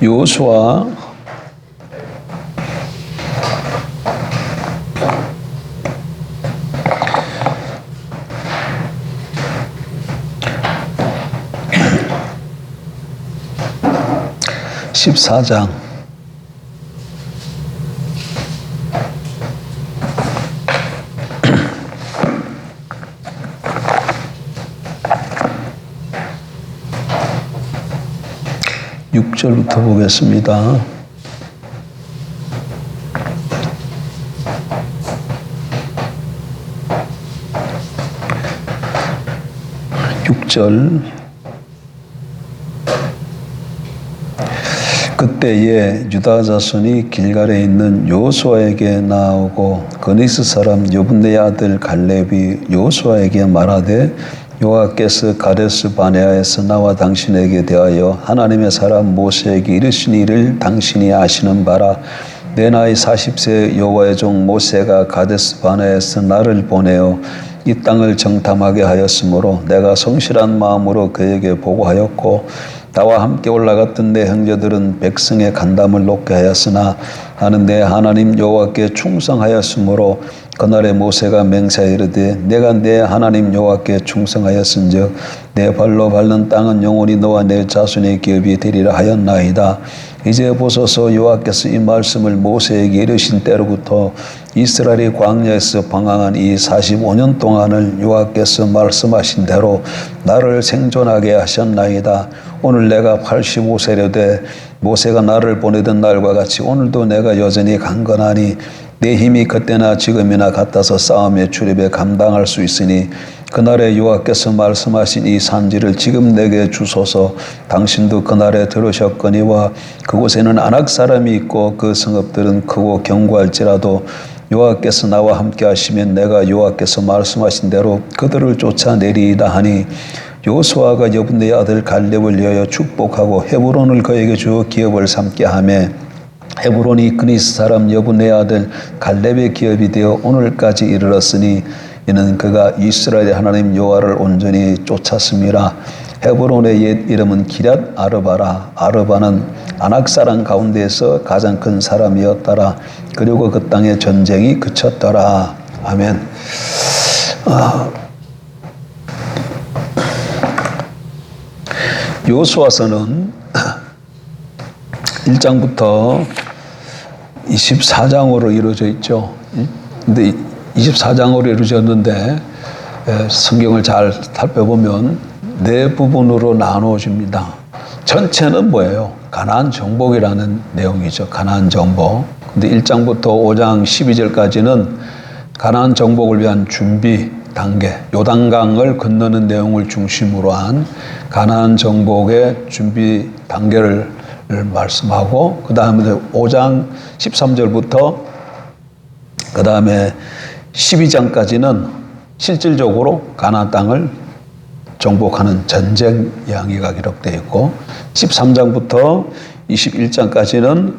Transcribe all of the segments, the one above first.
여호수아 14장 6절부터 보겠습니다. 그때에 유다 자손이 길갈에 있는 여호수아에게 나오고 그니스 사람 여분네 아들 갈렙이 여호수아에게 말하되 여호와께서 가데스 바네아에서 나와 당신에게 대하여 하나님의 사람 모세에게 이르신 일을 당신이 아시는 바라. 내 나이 40세 여호와의 종 모세가 가데스 바네아에서 나를 보내어 이 땅을 정탐하게 하였으므로 내가 성실한 마음으로 그에게 보고하였고 나와 함께 올라갔던 내 형제들은 백성의 간담을 높게 하였으나 나는 내 하나님 여호와께 충성하였으므로 그날에 모세가 맹세하여 이르되 내가 내 하나님 여호와께 충성하였은즉 내 발로 밟는 땅은 영원히 너와 내 자손의 기업이 되리라 하였나이다. 이제 보소서 여호와께서 이 말씀을 모세에게 이르신 때로부터 이스라엘이 광야에서 방황한 이 45년 동안을 여호와께서 말씀하신 대로 나를 생존하게 하셨나이다. 오늘 내가 85세려 돼 모세가 나를 보내던 날과 같이 오늘도 내가 여전히 강건하니 내 힘이 그때나 지금이나 같아서 싸움의 출입에 감당할 수 있으니 그날에 여호와께서 말씀하신 이 산지를 지금 내게 주소서. 당신도 그날에 들으셨거니와 그곳에는 아낙 사람이 있고 그 성읍들은 크고 견고할지라도 여호와께서 나와 함께 하시면 내가 여호와께서 말씀하신 대로 그들을 쫓아내리이다 하니 여호수아가 여분네 아들 갈렙을 위하여 축복하고 헤브론을 그에게 주어 기업을 삼게 하며 헤브론이 그니스 사람 여분네 아들 갈렙의 기업이 되어 오늘까지 이르렀으니 이는 그가 이스라엘의 하나님 여호와를 온전히 쫓았음이라. 헤브론의 옛 이름은 기럇 아르바라. 아르바는 아낙 사람 가운데에서 가장 큰 사람이었더라. 그리고 그 땅에 전쟁이 그쳤더라. 아멘. 여호수아서는 1장부터 24장으로 이루어져 있죠. 근데 24장으로 이루어졌는데 성경을 잘 살펴보면 네 부분으로 나누어집니다. 전체는 뭐예요? 가나안 정복이라는 내용이죠. 가나안 정복. 근데 1장부터 5장 12절까지는 가나안 정복을 위한 준비 단계, 요단강을 건너는 내용을 중심으로 한 가나안 정복의 준비 단계를 말씀하고 그 다음에 5장 13절부터 그 다음에 12장까지는 실질적으로 가나안 땅을 정복하는 전쟁 이야기가 기록되어 있고 13장부터 21장까지는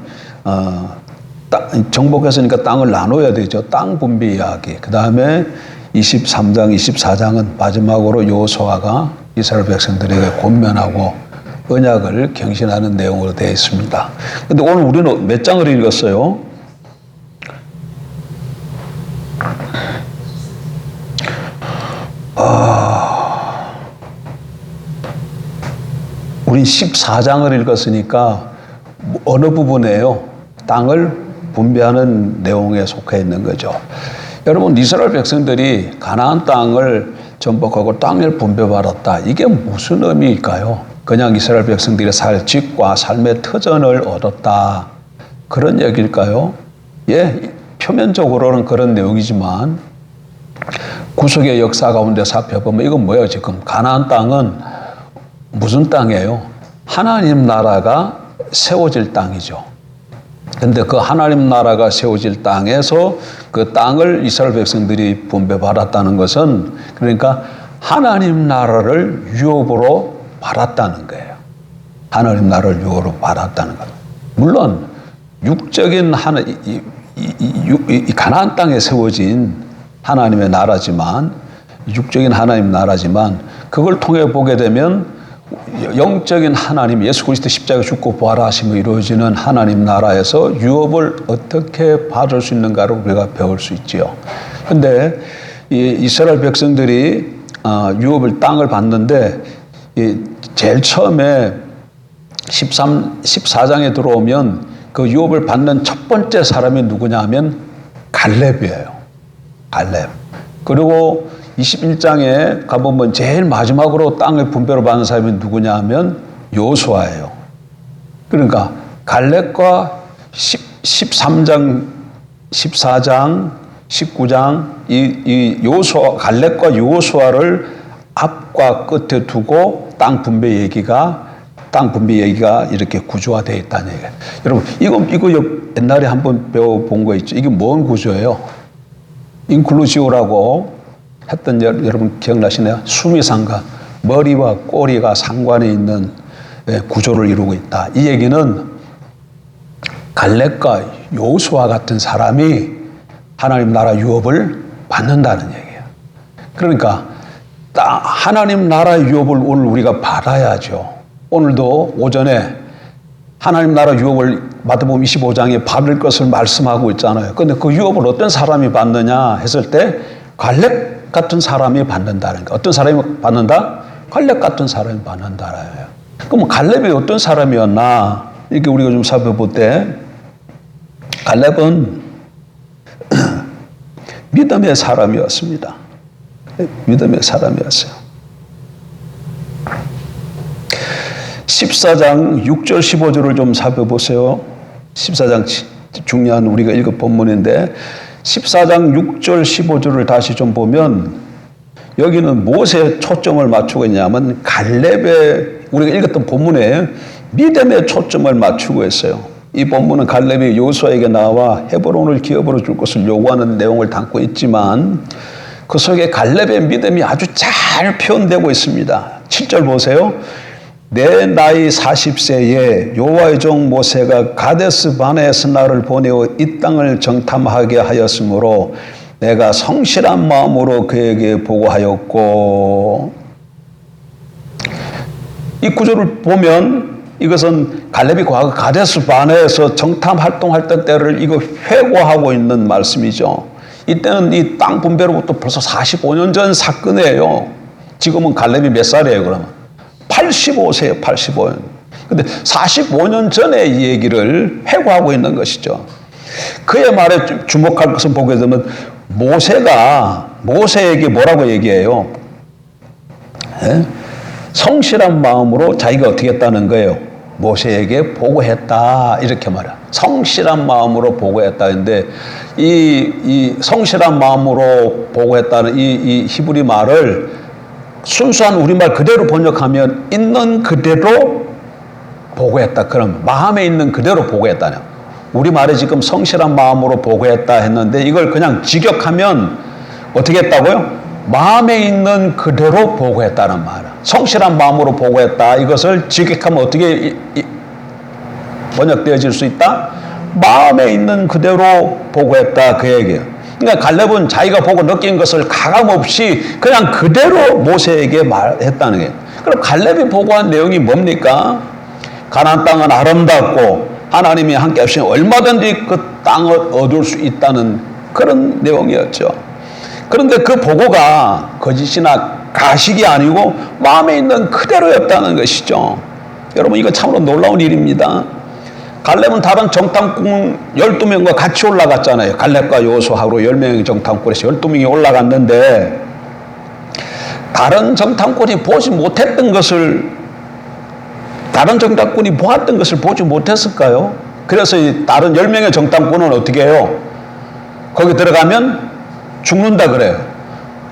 정복했으니까 땅을 나눠야 되죠. 땅 분배 이야기. 그 다음에 23장, 24장은 마지막으로 여호수아가 이스라엘 백성들에게 권면하고 언약을 경신하는 내용으로 되어 있습니다. 근데 오늘 우리는 몇 장을 읽었어요? 우린 14장을 읽었으니까 어느 부분에요? 땅을 분배하는 내용에 속해 있는 거죠. 여러분, 이스라엘 백성들이 가나안 땅을 정복하고 땅을 분배받았다. 이게 무슨 의미일까요? 그냥 이스라엘 백성들의 질과 삶의 터전을 얻었다. 그런 얘기일까요? 예, 표면적으로는 그런 내용이지만 구속의 역사 가운데 살펴보면 이건 뭐예요? 지금 가나안 땅은 무슨 땅이에요? 하나님 나라가 세워질 땅이죠. 근데 그 하나님 나라가 세워질 땅에서 그 땅을 이스라엘 백성들이 분배받았다는 것은 그러니까 하나님 나라를 유업으로 받았다는 거예요. 하나님 나라를 유업으로 받았다는 거예요. 물론 육적인 이 가나안 땅에 세워진 하나님의 나라지만 육적인 하나님 나라지만 그걸 통해 보게 되면 영적인 하나님, 예수 그리스도 십자가 죽고 부활하심으로 이루어지는 하나님 나라에서 유업을 어떻게 받을 수 있는가를 우리가 배울 수 있지요. 그런데 이스라엘 백성들이 유업을 땅을 받는데 제일 처음에 14장에 들어오면 그 유업을 받는 첫 번째 사람이 누구냐 하면 갈렙이에요. 갈렙. 그리고 21장에 가보면 제일 마지막으로 땅을 분배로 받는 사람이 누구냐 하면 요수아예요. 그러니까 갈렙과 13장, 14장, 19장 이 요수아, 갈렙과 요수아를 앞과 끝에 두고 땅 분배 얘기가 이렇게 구조화되어 있다는 얘기예요. 여러분, 이거 옛날에 한번 배워본 거 있죠? 이게 뭔 구조예요? 인클루시오라고 했던 여러분 기억나시나요? 수미상과 머리와 꼬리가 상관에 있는 구조를 이루고 있다. 이 얘기는 갈렙과 요수아 같은 사람이 하나님 나라 유업을 받는다는 얘기예요. 그러니까 하나님 나라 유업을 오늘 우리가 받아야죠. 오늘도 오전에 하나님 나라 유업을 마태복음 25장에 받을 것을 말씀하고 있잖아요. 그런데 그 유업을 어떤 사람이 받느냐 했을 때 갈렙 같은 사람이 받는다는 거예요. 어떤 사람이 받는다? 갈렙 같은 사람이 받는다라는 거예요. 그럼 갈렙이 어떤 사람이었나? 이렇게 우리가 좀 살펴볼 때 갈렙은 믿음의 사람이었습니다. 믿음의 사람이었어요. 14장 6절 15절을 좀 살펴보세요. 14장 중요한 우리가 읽은 본문인데 14장 6절 15절을 다시 좀 보면 여기는 무엇에 초점을 맞추고 있냐면 갈렙의 우리가 읽었던 본문에 믿음에 초점을 맞추고 있어요. 이 본문은 갈렙이 요수아에게 나와 헤브론을 기업으로 줄 것을 요구하는 내용을 담고 있지만 그 속에 갈렙의 믿음이 아주 잘 표현되고 있습니다. 7절 보세요. 내 나이 40세에 여호와의 종 모세가 가데스 바네에서 나를 보내어 이 땅을 정탐하게 하였으므로 내가 성실한 마음으로 그에게 보고하였고. 이 구조를 보면 이것은 갈렙이 과거 가데스 바네에서 정탐 활동할 때를 이거 회고하고 있는 말씀이죠. 이때는 이 땅 분배로부터 벌써 45년 전 사건이에요. 지금은 갈렙이 몇 살이에요, 그러면? 85세예요, 85년. 근데 45년 전에 이 얘기를 회고하고 있는 것이죠. 그의 말에 주목할 것을 보게 되면 모세가 모세에게 뭐라고 얘기해요? 성실한 마음으로 자기가 어떻게 했다는 거예요? 모세에게 보고했다 이렇게 말해요. 성실한 마음으로 보고했다는데 이 성실한 마음으로 보고했다는 이 히브리 말을 순수한 우리말 그대로 번역하면 있는 그대로 보고했다. 그럼 마음에 있는 그대로 보고했다냐. 우리말에 지금 성실한 마음으로 보고했다 했는데 이걸 그냥 직역하면 어떻게 했다고요? 마음에 있는 그대로 보고했다는 말이야. 성실한 마음으로 보고했다. 이것을 직역하면 어떻게 번역되어질 수 있다? 마음에 있는 그대로 보고했다. 그 얘기예요. 그러니까 갈렙은 자기가 보고 느낀 것을 가감없이 그냥 그대로 모세에게 말했다는 거예요. 그럼 갈렙이 보고한 내용이 뭡니까? 가나안 땅은 아름답고 하나님이 함께 하시면 얼마든지 그 땅을 얻을 수 있다는 그런 내용이었죠. 그런데 그 보고가 거짓이나 가식이 아니고 마음에 있는 그대로였다는 것이죠. 여러분 이거 참으로 놀라운 일입니다. 갈렙은 다른 정탐꾼 12명과 같이 올라갔잖아요. 갈렙과 요수아로 10명의 정탐꾼에서 12명이 올라갔는데 다른 정탐꾼이 보지 못했던 것을 다른 정탐꾼이 보았던 것을 보지 못했을까요? 그래서 다른 10명의 정탐꾼은 어떻게 해요? 거기 들어가면 죽는다 그래요.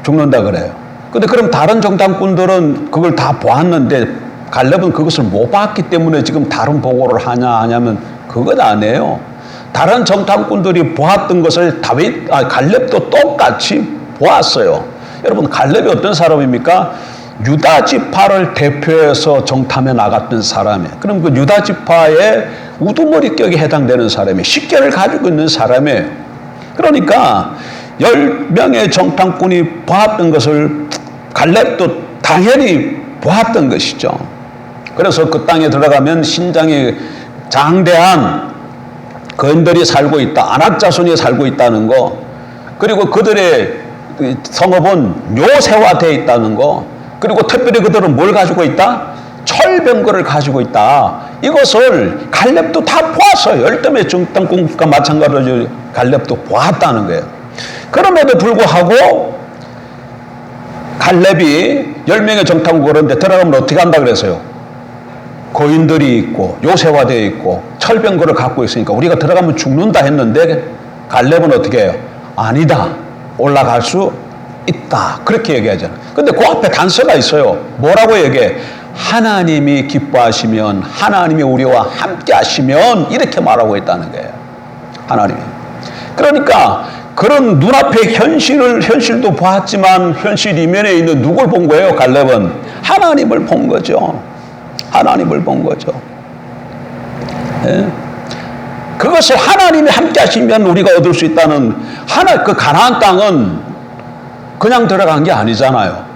죽는다 그래요. 근데 그럼 다른 정탐꾼들은 그걸 다 보았는데 갈렙은 그것을 못 봤기 때문에 지금 다른 보고를 하냐면 그건 아니에요. 다른 정탐꾼들이 보았던 것을 갈렙도 똑같이 보았어요. 여러분 갈렙이 어떤 사람입니까? 유다 지파를 대표해서 정탐에 나갔던 사람이에요. 그럼 그 유다 지파의 우두머리격에 해당되는 사람이에요. 식견을 가지고 있는 사람이에요. 그러니까 10명의 정탐꾼이 보았던 것을 갈렙도 당연히 보았던 것이죠. 그래서 그 땅에 들어가면 신장이 장대한 거인들이 살고 있다. 아낙 자손이 살고 있다는 거. 그리고 그들의 성읍은 요새화되어 있다는 거. 그리고 특별히 그들은 뭘 가지고 있다? 철병거를 가지고 있다. 이것을 갈렙도 다 보았어요. 열덤의 정탐꾼과 마찬가지로 갈렙도 보았다는 거예요. 그럼에도 불구하고 갈렙이 10명의 정탐꾼 그런데 들어가면 어떻게 한다 그랬어요? 거인들이 있고 요새화되어 있고 철병거를 갖고 있으니까 우리가 들어가면 죽는다 했는데 갈렙은 어떻게 해요? 아니다. 올라갈 수 있다. 그렇게 얘기하잖아요. 근데 그 앞에 단서가 있어요. 뭐라고 얘기해? 하나님이 기뻐하시면, 하나님이 우리와 함께 하시면, 이렇게 말하고 있다는 거예요. 하나님이. 그러니까 그런 눈앞의 현실도 보았지만 현실 이면에 있는 누굴 본 거예요? 갈렙은 하나님을 본 거죠. 하나님을 본 거죠. 예? 그것을 하나님이 함께 하시면 우리가 얻을 수 있다는 그 가나안 땅은 그냥 들어간 게 아니잖아요.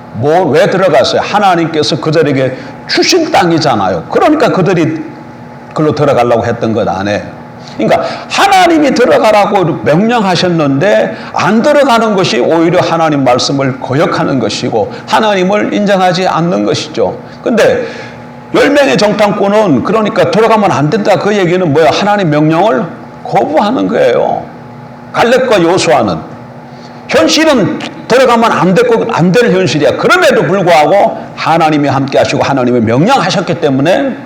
왜 들어갔어요? 하나님께서 그들에게 주신 땅이잖아요. 그러니까 그들이 그걸로 들어가려고 했던 것 안에. 그러니까 하나님이 들어가라고 명령하셨는데 안 들어가는 것이 오히려 하나님 말씀을 거역하는 것이고 하나님을 인정하지 않는 것이죠. 근데 10명의 정탐꾼은 그러니까 들어가면 안 된다. 그 얘기는 뭐야? 하나님 명령을 거부하는 거예요. 갈렙과 요수아는. 현실은 들어가면 안 될 현실이야. 그럼에도 불구하고 하나님이 함께 하시고 하나님이 명령하셨기 때문에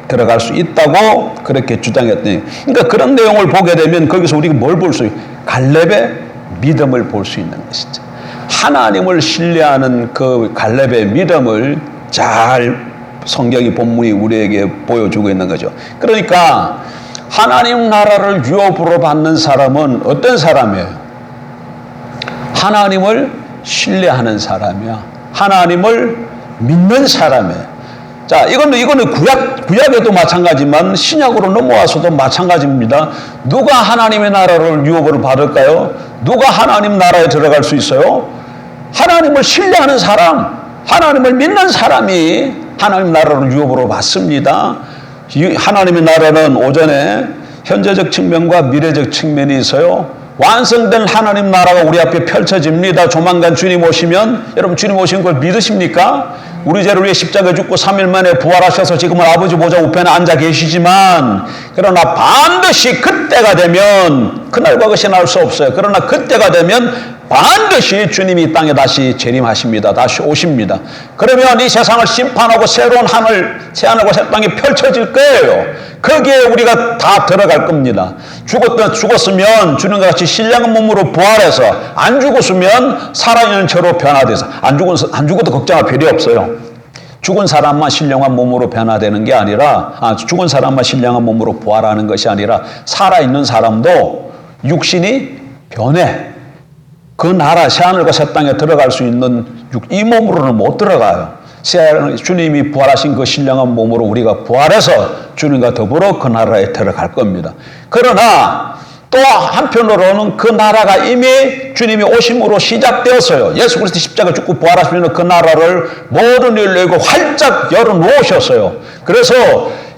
들어갈 수 있다고 그렇게 주장했더니, 그러니까 그런 내용을 보게 되면 거기서 우리가 뭘 볼 수 있어요? 갈렙의 믿음을 볼 수 있는 것이죠. 하나님을 신뢰하는 그 갈렙의 믿음을 잘 성경이 본문이 우리에게 보여주고 있는 거죠. 그러니까 하나님 나라를 유업으로 받는 사람은 어떤 사람이에요? 하나님을 신뢰하는 사람이야. 하나님을 믿는 사람이에요. 자, 이거는 구약에도 마찬가지지만 신약으로 넘어와서도 마찬가지입니다. 누가 하나님의 나라를 유업으로 받을까요? 누가 하나님 나라에 들어갈 수 있어요? 하나님을 신뢰하는 사람, 하나님을 믿는 사람이 하나님 나라를 유업으로 받습니다. 하나님의 나라는 오전에 현재적 측면과 미래적 측면이 있어요. 완성된 하나님 나라가 우리 앞에 펼쳐집니다. 조만간 주님 오시면, 여러분 주님 오신 걸 믿으십니까? 우리 죄를 위해 십자가에 죽고 3일 만에 부활하셔서 지금은 아버지 보좌 우편에 앉아 계시지만, 그러나 반드시 그때가 되면, 그날과 그것이 날 수 없어요. 그러나 그때가 되면 반드시 주님이 이 땅에 다시 재림하십니다. 다시 오십니다. 그러면 이 세상을 심판하고 새로운 새 하늘과 새 땅이 펼쳐질 거예요. 거기에 우리가 다 들어갈 겁니다. 죽었으면 주님과 같이 신령한 몸으로 부활해서, 안 죽었으면 살아있는 채로 변화돼서, 안 죽어도 걱정할 필요 없어요. 죽은 사람만 신령한 몸으로 변화되는 게 아니라, 죽은 사람만 신령한 몸으로 부활하는 것이 아니라 살아있는 사람도 육신이 변해. 그 나라 새하늘과 새 땅에 들어갈 수 있는 이 몸으로는 못 들어가요. 주님이 부활하신 그 신령한 몸으로 우리가 부활해서 주님과 더불어 그 나라에 들어갈 겁니다. 그러나 또 한편으로는 그 나라가 이미 주님이 오심으로 시작되었어요. 예수 그리스도 십자가 죽고 부활하시면 그 나라를 모든 일을 열고 활짝 열어놓으셨어요. 그래서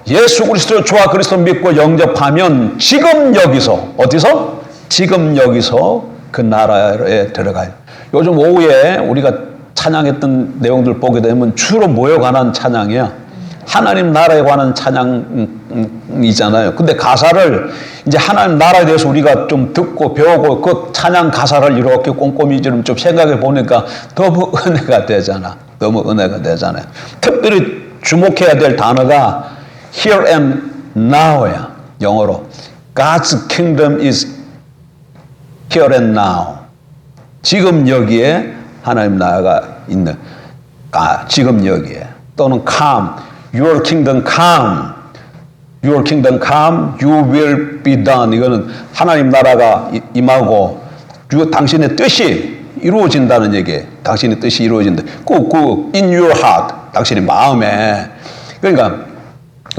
예수 그리스도 주와 그리스도 믿고 영접하면 지금 여기서, 어디서? 지금 여기서 그 나라에 들어가요. 요즘 오후에 우리가 찬양했던 내용들 보게 되면 주로 뭐에 관한 찬양이야? 하나님 나라에 관한 찬양이잖아요. 근데 가사를 이제 하나님 나라에 대해서 우리가 좀 듣고 배우고 그 찬양 가사를 이렇게 꼼꼼히 좀 생각해 보니까 너무 은혜가 되잖아. 너무 은혜가 되잖아요. 특별히 주목해야 될 단어가 here and now야. 영어로. God's kingdom is here and now. 지금 여기에 하나님 나라가 있는, 지금 여기에. 또는 come, your kingdom come, your kingdom come, you will be done. 이거는 하나님 나라가 임하고 당신의 뜻이 이루어진다는 얘기예요. 당신의 뜻이 이루어진다. in your heart, 당신의 마음에. 그러니까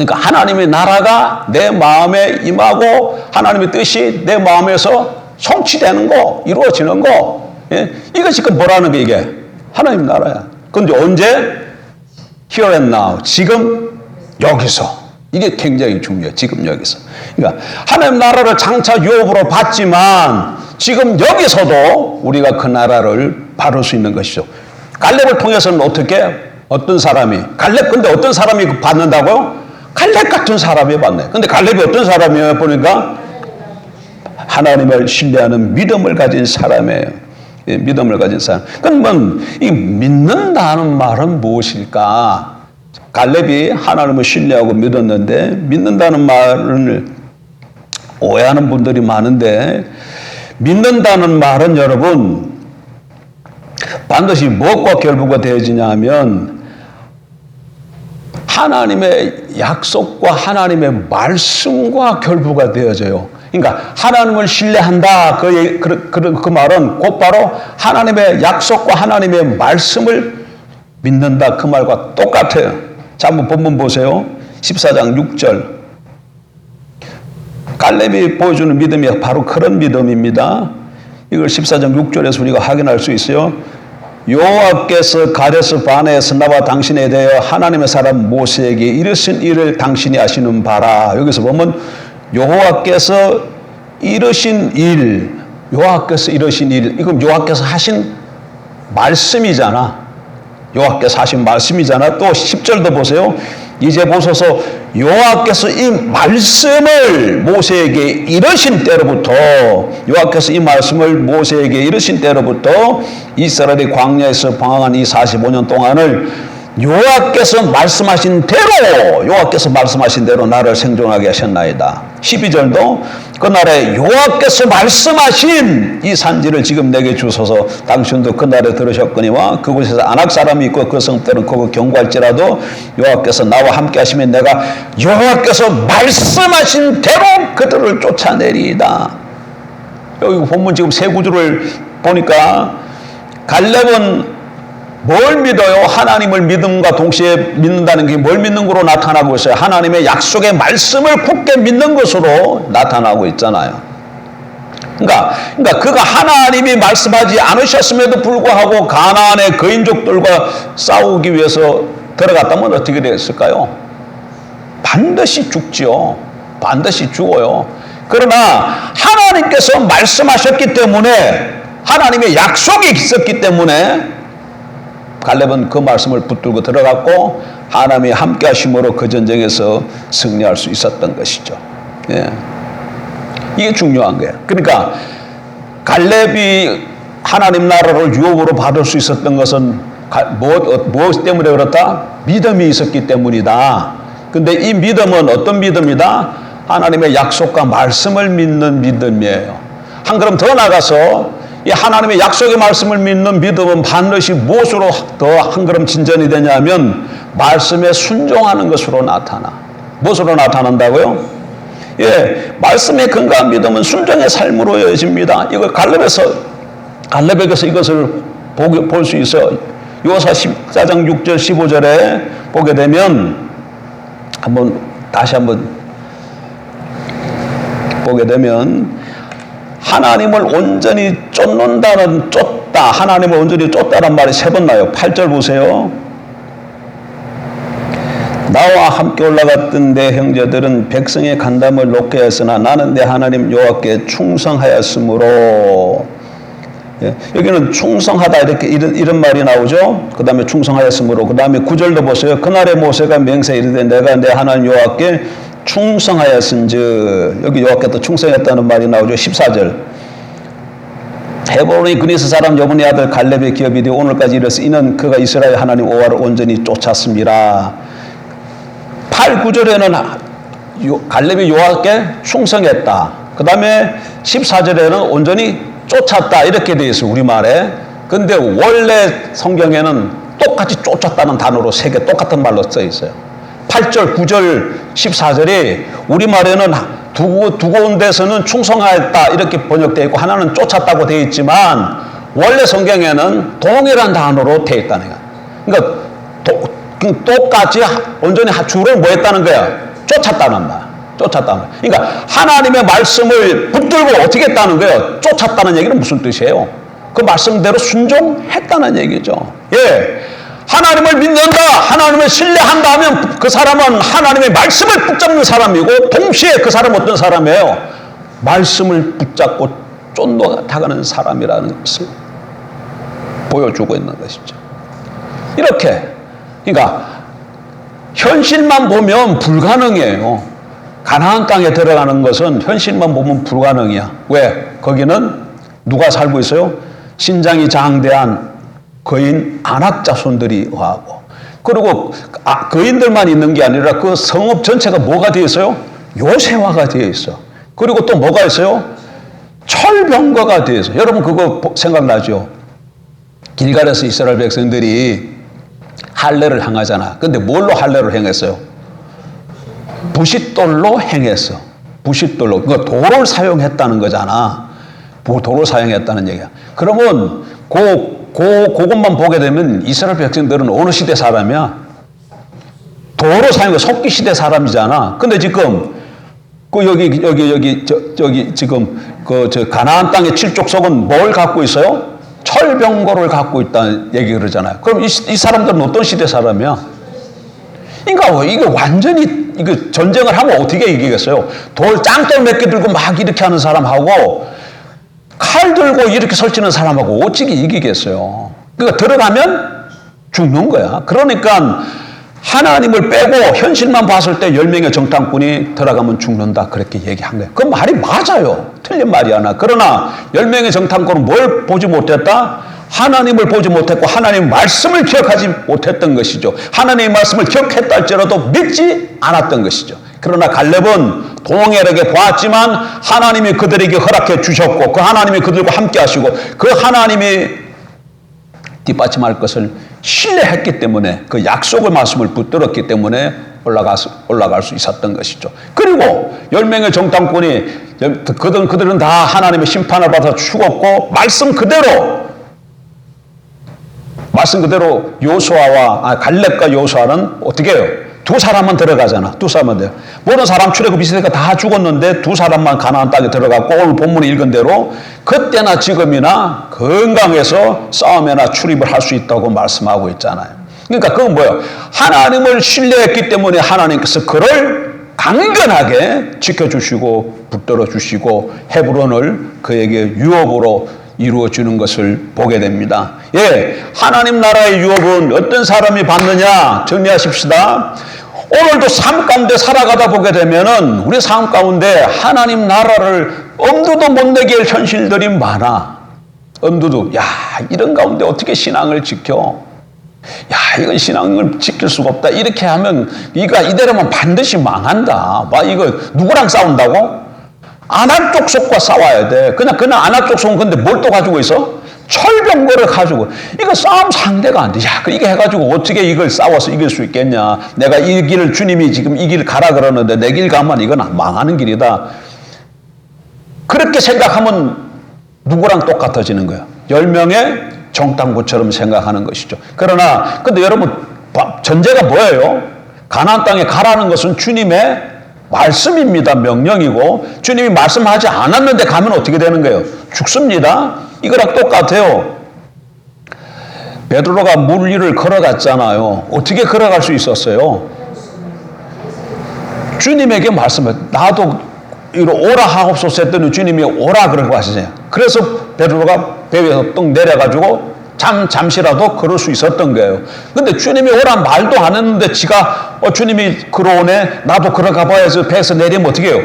하나님의 나라가 내 마음에 임하고 하나님의 뜻이 내 마음에서 성취되는 거, 이루어지는 거. 예? 이것이 뭐라는 게 이게? 하나님 나라야. 그런데 언제? here and now, 지금 여기서. 이게 굉장히 중요해요. 지금 여기서. 그러니까 하나님 나라를 장차 유업으로 받지만 지금 여기서도 우리가 그 나라를 받을 수 있는 것이죠. 갈렙을 통해서는 어떻게? 어떤 사람이 갈렙 근데 어떤 사람이 받는다고요? 갈렙 같은 사람이 받네. 근데 갈렙이 어떤 사람이에요? 보니까 하나님을 신뢰하는 믿음을 가진 사람이에요. 예, 믿음을 가진 사람. 그러면 이 믿는다는 말은 무엇일까? 갈렙이 하나님을 신뢰하고 믿었는데 믿는다는 말을 오해하는 분들이 많은데 믿는다는 말은 여러분 반드시 무엇과 결부가 되어지냐 하면 하나님의 약속과 하나님의 말씀과 결부가 되어져요. 그러니까 하나님을 신뢰한다 그 말은 곧바로 하나님의 약속과 하나님의 말씀을 믿는다 그 말과 똑같아요. 자, 한번 본문 보세요. 14장 6절. 갈렙이 보여주는 믿음이 바로 그런 믿음입니다. 이걸 14장 6절에서 우리가 확인할 수 있어요. 여호와께서 가데스 바네에서 나와 당신에 대하여 하나님의 사람 모세에게 이르신 일을 당신이 아시는 바라. 여기서 보면 여호와께서 이르신 일, 여호와께서 이르신 일, 이건 여호와께서 하신 말씀이잖아. 여호와께서 하신 말씀이잖아. 또 10절도 보세요. 이제 보소서 여호와께서 이 말씀을 모세에게 이르신 때로부터 여호와께서 이 말씀을 모세에게 이르신 때로부터 이스라엘이 광야에서 방황한 이 45년 동안을 여호와께서 말씀하신 대로 나를 생존하게 하셨나이다. 12절도 그날에 여호와께서 말씀하신 이 산지를 지금 내게 주소서. 당신도 그날에 들으셨거니와 그곳에서 아낙 사람이 있고 그 성들은 그거 경고할지라도 여호와께서 나와 함께 하시면 내가 여호와께서 말씀하신 대로 그들을 쫓아내리이다. 여기 본문 지금 세 구절을 보니까 갈렙은 뭘 믿어요? 하나님을 믿음과 동시에 믿는다는 게 뭘 믿는 거로 나타나고 있어요? 하나님의 약속의 말씀을 굳게 믿는 것으로 나타나고 있잖아요. 그러니까 그가 하나님이 말씀하지 않으셨음에도 불구하고 가나안의 거인족들과 싸우기 위해서 들어갔다면 어떻게 됐을까요? 반드시 죽지요. 반드시 죽어요. 그러나 하나님께서 말씀하셨기 때문에 하나님의 약속이 있었기 때문에 갈렙은 그 말씀을 붙들고 들어갔고 하나님이 함께 하심으로 그 전쟁에서 승리할 수 있었던 것이죠. 예. 이게 중요한 거예요. 그러니까 갈렙이 하나님 나라를 유업으로 받을 수 있었던 것은 무엇 때문에 그렇다? 믿음이 있었기 때문이다. 근데 이 믿음은 어떤 믿음이다? 하나님의 약속과 말씀을 믿는 믿음이에요. 한 걸음 더 나가서 이 하나님의 약속의 말씀을 믿는 믿음은 반드시 무엇으로 더 한 걸음 진전이 되냐면 말씀에 순종하는 것으로 나타나. 무엇으로 나타난다고요? 예, 말씀에 근거한 믿음은 순종의 삶으로 이어집니다. 이걸 갈렙에게서 이것을 볼 수 있어요. 여호수아 14장 6절 15절에 보게 되면 다시 한번 보게 되면 하나님을 온전히 쫓다. 하나님을 온전히 쫓다란 말이 3번 나요. 8절 보세요. 나와 함께 올라갔던 내 형제들은 백성의 간담을 놓게 했으나 나는 내 하나님 여호와께 충성하였으므로. 예, 여기는 충성하다 이런 말이 나오죠. 그 다음에 충성하였으므로. 그 다음에 9절도 보세요. 그날에 모세가 맹세 이르되 내가 내 하나님 여호와께 충성하였은즉. 여기 여호와께도 충성했다는 말이 나오죠. 14절. 헤브론의 그니스 사람 여분의 아들 갈렙의 기업이 되어 오늘까지 이르렀으니 이는 그가 이스라엘 하나님 여호와를 온전히 쫓았습니다. 8, 9절에는 갈렙이 여호와께 충성했다. 그 다음에 14절에는 온전히 쫓았다 이렇게 되어 있어요. 우리말에. 근데 원래 성경에는 똑같이 쫓았다는 단어로 3개 똑같은 말로 써 있어요. 8절, 9절, 14절이 우리말에는 두 군데서는 충성하였다 이렇게 번역되어 있고 하나는 쫓았다고 되어 있지만 원래 성경에는 동일한 단어로 되어 있다는 거야. 그러니까 똑같이 온전히 주를 뭐 했다는 거야? 쫓았다는 말. 쫓았다는. 그러니까 하나님의 말씀을 붙들고 어떻게 했다는 거예요? 쫓았다는 얘기는 무슨 뜻이에요? 그 말씀대로 순종했다는 얘기죠. 예. 하나님을 믿는다, 하나님을 신뢰한다 하면 그 사람은 하나님의 말씀을 붙잡는 사람이고 동시에 그 사람은 어떤 사람이에요? 말씀을 붙잡고 쫓아가는 사람이라는 것을 보여주고 있는 것이죠. 이렇게 그러니까 현실만 보면 불가능해요. 가나안 땅에 들어가는 것은 현실만 보면 불가능이야. 왜? 거기는 누가 살고 있어요? 신장이 장대한 거인 아낙 자손들이 와고, 그리고 거인들만 있는 게 아니라 그 성읍 전체가 뭐가 되어 있어요? 요새화가 되어 있어. 그리고 또 뭐가 있어요? 철병거가 되어 있어. 여러분 그거 생각나죠? 길갈에서 이스라엘 백성들이 할례를 행하잖아. 근데 뭘로 할례를 행했어요? 부싯돌로 행했어. 부싯돌로. 그거 돌을 사용했다는 거잖아. 돌을 사용했다는 얘기야. 그러면 그것만 보게 되면 이스라엘 백성들은 어느 시대 사람이야? 돌을 사용해 석기 시대 사람이잖아. 근데 지금 지금 가나안 땅의 7족속은 뭘 갖고 있어요? 철병거를 갖고 있다는 얘기 그러잖아요. 그럼 이 사람들은 어떤 시대 사람이야? 그러니까 이게 완전히 전쟁을 하면 어떻게 이기겠어요? 짱돌 몇 개 들고 막 이렇게 하는 사람하고 칼 들고 이렇게 설치는 사람하고 어찌게 이기겠어요? 그러니까 들어가면 죽는 거야. 그러니까 하나님을 빼고 현실만 봤을 때 10명의 정탐꾼이 들어가면 죽는다 그렇게 얘기한 거예요. 그 말이 맞아요. 틀린 말이 하나. 그러나 10명의 정탐꾼은 뭘 보지 못했다? 하나님을 보지 못했고 하나님의 말씀을 기억하지 못했던 것이죠. 하나님의 말씀을 기억했다 할지라도 믿지 않았던 것이죠. 그러나 갈렙은 동일하게 보았지만 하나님이 그들에게 허락해 주셨고 그 하나님이 그들과 함께 하시고 그 하나님이 뒷받침할 것을 신뢰했기 때문에 그 약속의 말씀을 붙들었기 때문에 올라갈 수 있었던 것이죠. 그리고 10명의 정탐꾼이 그들은 다 하나님의 심판을 받아 죽었고 말씀 그대로 요수아와 갈렙과 요수아는 어떻게 해요? 두 사람만 들어가잖아. 두 사람만 돼요. 모든 사람 출애굽 2세대가 다 죽었는데 두 사람만 가나안 땅에 들어갔고 오늘 본문에 읽은 대로 그때나 지금이나 건강해서 싸움에나 출입을 할 수 있다고 말씀하고 있잖아요. 그러니까 그건 뭐예요? 하나님을 신뢰했기 때문에 하나님께서 그를 강건하게 지켜주시고 붙들어 주시고 헤브론을 그에게 유업으로 이루어지는 것을 보게 됩니다. 예, 하나님 나라의 유업은 어떤 사람이 받느냐 정리하십시다. 오늘도 삶 가운데 살아가다 보게 되면은 우리 삶 가운데 하나님 나라를 엄두도 못 내게 할 현실들이 많아. 엄두도 이런 가운데 어떻게 신앙을 지켜? 이건 신앙을 지킬 수가 없다. 이렇게 하면 이대로면 반드시 망한다. 이거 누구랑 싸운다고? 아낙 족속과 싸워야 돼. 그냥 아낙 족속은 근데 뭘 또 가지고 있어? 철병거를 가지고. 이거 싸움 상대가 안 돼. 이게 해가지고 어떻게 이걸 싸워서 이길 수 있겠냐. 내가 이 길을 주님이 지금 이 길 가라 그러는데 내 길 가면 이건 망하는 길이다. 그렇게 생각하면 누구랑 똑같아지는 거야? 10명의 정탐꾼처럼 생각하는 것이죠. 그러나 근데 여러분 전제가 뭐예요? 가나안 땅에 가라는 것은 주님의 말씀입니다. 명령이고 주님이 말씀하지 않았는데 가면 어떻게 되는 거예요? 죽습니다. 이거랑 똑같아요. 베드로가 물 위를 걸어갔잖아요. 어떻게 걸어갈 수 있었어요? 주님에게 말씀해. 나도 오라 하옵소서 했더니 주님이 오라 그러고 하시잖아요. 그래서 베드로가 배 위에서 뚝 내려가지고 잠시라도 걸을 수 있었던 거예요. 근데 주님이 오란 말도 안 했는데 지가 주님이 걸어오네 나도 걸어가 봐야지 배에서 내리면 어떻게 해요?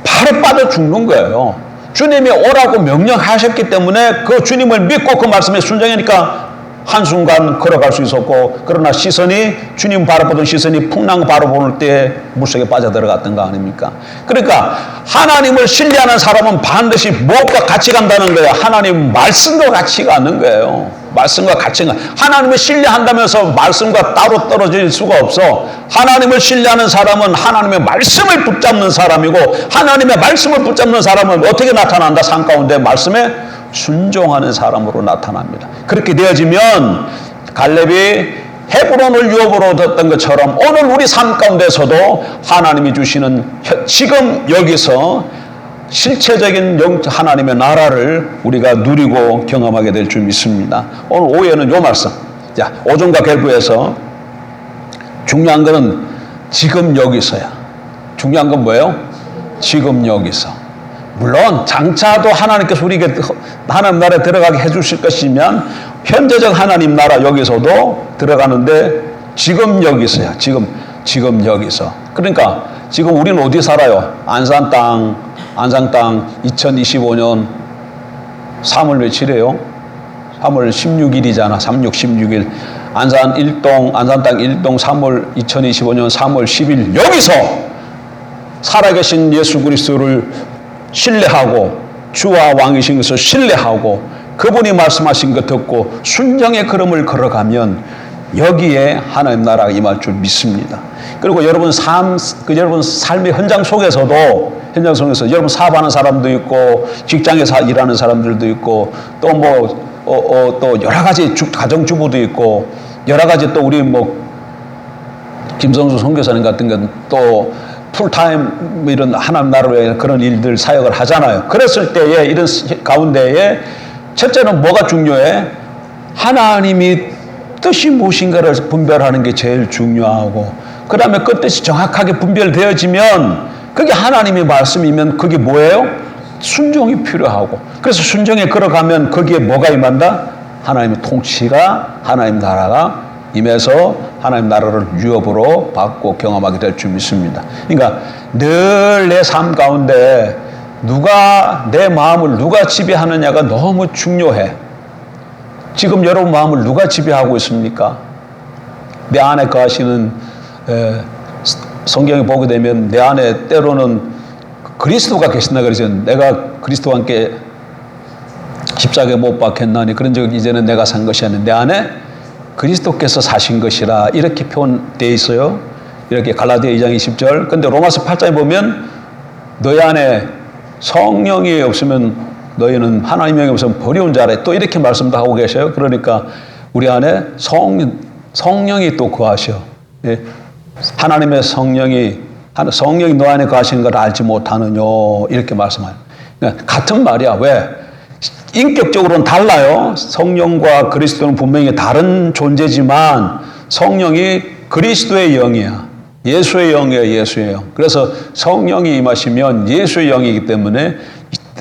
바로 빠져 죽는 거예요. 주님이 오라고 명령하셨기 때문에 그 주님을 믿고 그 말씀에 순종하니까 한순간 걸어갈 수 있었고 그러나 주님 바라보던 시선이 풍랑 바라보는 때에 물속에 빠져들어갔던 거 아닙니까? 그러니까 하나님을 신뢰하는 사람은 반드시 무엇과 같이 간다는 거예요. 하나님 말씀과 같이 가는 거예요. 말씀과 같이 가는 거예요. 하나님을 신뢰한다면서 말씀과 따로 떨어질 수가 없어. 하나님을 신뢰하는 사람은 하나님의 말씀을 붙잡는 사람이고 하나님의 말씀을 붙잡는 사람은 어떻게 나타난다? 삶 가운데 말씀에 순종하는 사람으로 나타납니다. 그렇게 되어지면 갈렙이 헤브론을 유업으로 얻었던 것처럼 오늘 우리 삶 가운데서도 하나님이 주시는 지금 여기서 실체적인 하나님의 나라를 우리가 누리고 경험하게 될 줄 믿습니다. 오늘 오후에는 요 말씀. 자, 오종과 결부에서 중요한 거는 지금 여기서야. 중요한 건 뭐예요? 지금 여기서. 물론 장차도 하나님께서 우리에게 하나님 나라에 들어가게 해주실 것이면 현재적 하나님 나라 여기서도 들어가는데 지금 여기서야. 지금 여기서. 그러니까 지금 우리는 어디 살아요? 안산 땅 2025년 3월 며칠이에요? 3월 16일이잖아. 16일. 안산 땅 1동 2025년 3월 10일 여기서 살아계신 예수 그리스도를 신뢰하고 주와 왕이신 것을 신뢰하고 그분이 말씀하신 것 듣고 순종의 걸음을 걸어가면 여기에 하나님 나라가 임할 줄 믿습니다. 그리고 여러분 여러분 삶의 현장 속에서도 여러분 사업하는 사람도 있고 직장에서 일하는 사람들도 있고 또 여러 가지 가정주부도 있고 여러 가지 또 우리 김성수 선교사님 같은 건 또 풀타임 이런 하나님 나라를 위해 그런 일들 사역을 하잖아요. 그랬을 때에 이런 가운데에 첫째는 뭐가 중요해? 하나님이 뜻이 무엇인가를 분별하는 게 제일 중요하고 그 다음에 그 뜻이 정확하게 분별되어지면 그게 하나님의 말씀이면 그게 뭐예요? 순종이 필요하고 그래서 순종에 걸어가면 거기에 뭐가 임한다? 하나님의 통치가 하나님 나라가 임해서 하나님 나라를 유업으로 받고 경험하게 될 줄 믿습니다. 그러니까 늘 내 삶 가운데 내 마음을 누가 지배하느냐가 너무 중요해. 지금 여러분 마음을 누가 지배하고 있습니까? 내 안에 거하시는 성경에 보게 되면 내 안에 때로는 그리스도가 계신다 그러죠. 내가 그리스도와 함께 십자가에 못 박혔나니 그런 적 이제는 내가 산 것이 아니라 내 안에 그리스도께서 사신 것이라 이렇게 표현되어 있어요. 이렇게 갈라디아 2장 20절. 근데 로마서 8장에 보면 너희 안에 성령이 없으면 너희는 하나님의 영이 없으면 버려온 자라 또 이렇게 말씀도 하고 계셔요. 그러니까 우리 안에 성령이 또 거하셔. 예. 하나님의 성령이 너 안에 거하시는 걸 알지 못하느냐 이렇게 말씀해요. 그러니까 같은 말이야. 왜? 인격적으로는 달라요. 성령과 그리스도는 분명히 다른 존재지만 성령이 그리스도의 영이야. 예수의 영이에요. 예수의 영. 그래서 성령이 임하시면 예수의 영이기 때문에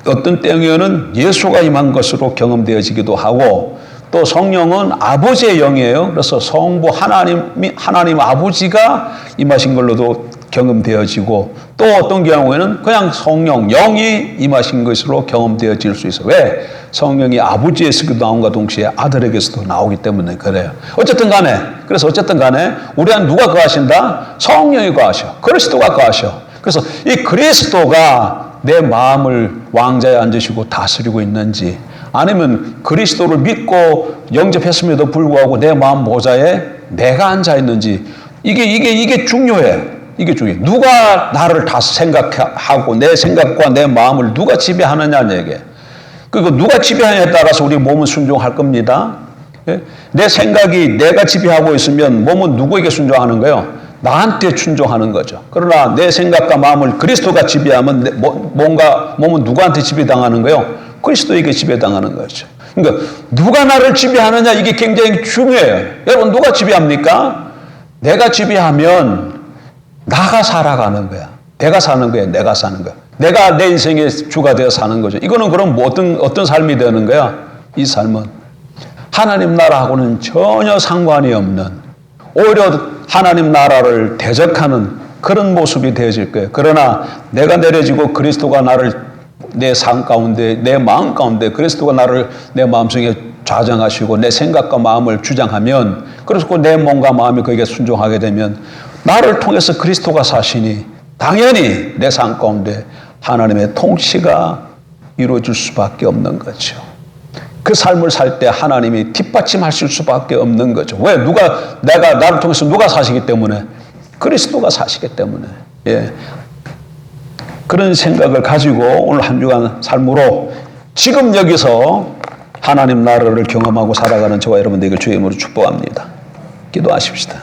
어떤 때에는 예수가 임한 것으로 경험되어지기도 하고 또 성령은 아버지의 영이에요. 그래서 성부 하나님 아버지가 임하신 걸로도 경험되어지고 또 어떤 경우에는 그냥 성령 영이 임하신 것으로 경험되어질 수 있어요. 왜? 성령이 아버지에서도 나온과 동시에 아들에게서도 나오기 때문에 그래요. 어쨌든 간에 우리 안에 누가 거하신다? 성령이 거하셔. 그리스도가 거하셔. 그래서 이 그리스도가 내 마음을 왕자에 앉으시고 다스리고 있는지 아니면 그리스도를 믿고 영접했음에도 불구하고 내 마음 보좌에 내가 앉아 있는지 이게 중요해. 이게 중요해. 누가 나를 다 생각하고 내 생각과 내 마음을 누가 지배하느냐는 얘기예요. 그리고 누가 지배하느냐에 따라서 우리 몸은 순종할 겁니다. 내 생각이 내가 지배하고 있으면 몸은 누구에게 순종하는 거예요? 나한테 순종하는 거죠. 그러나 내 생각과 마음을 그리스도가 지배하면 몸은 누구한테 지배당하는 거예요? 그리스도에게 지배당하는 거죠. 그러니까 누가 나를 지배하느냐 이게 굉장히 중요해요. 여러분 누가 지배합니까? 내가 지배하면 나가 살아가는 거야. 내가 사는 거야. 내가 사는 거야. 내가 내 인생의 주가 되어 사는 거죠. 이거는 그럼 어떤 삶이 되는 거야? 이 삶은 하나님 나라하고는 전혀 상관이 없는 오히려 하나님 나라를 대적하는 그런 모습이 되어질 거예요. 그러나 내가 내려지고 그리스도가 나를 내 삶 가운데 내 마음 가운데 그리스도가 나를 내 마음속에 좌정하시고 내 생각과 마음을 주장하면 그래서 내 몸과 마음이 거기에 순종하게 되면 나를 통해서 그리스도가 사시니 당연히 내 삶 가운데 하나님의 통치가 이루어질 수밖에 없는 거죠. 그 삶을 살 때 하나님이 뒷받침하실 수밖에 없는 거죠. 왜? 나를 통해서 누가 사시기 때문에? 그리스도가 사시기 때문에. 예. 그런 생각을 가지고 오늘 한 주간 삶으로 지금 여기서 하나님 나라를 경험하고 살아가는 저와 여러분 되길 주의 이름으로 축복합니다. 기도하십시다.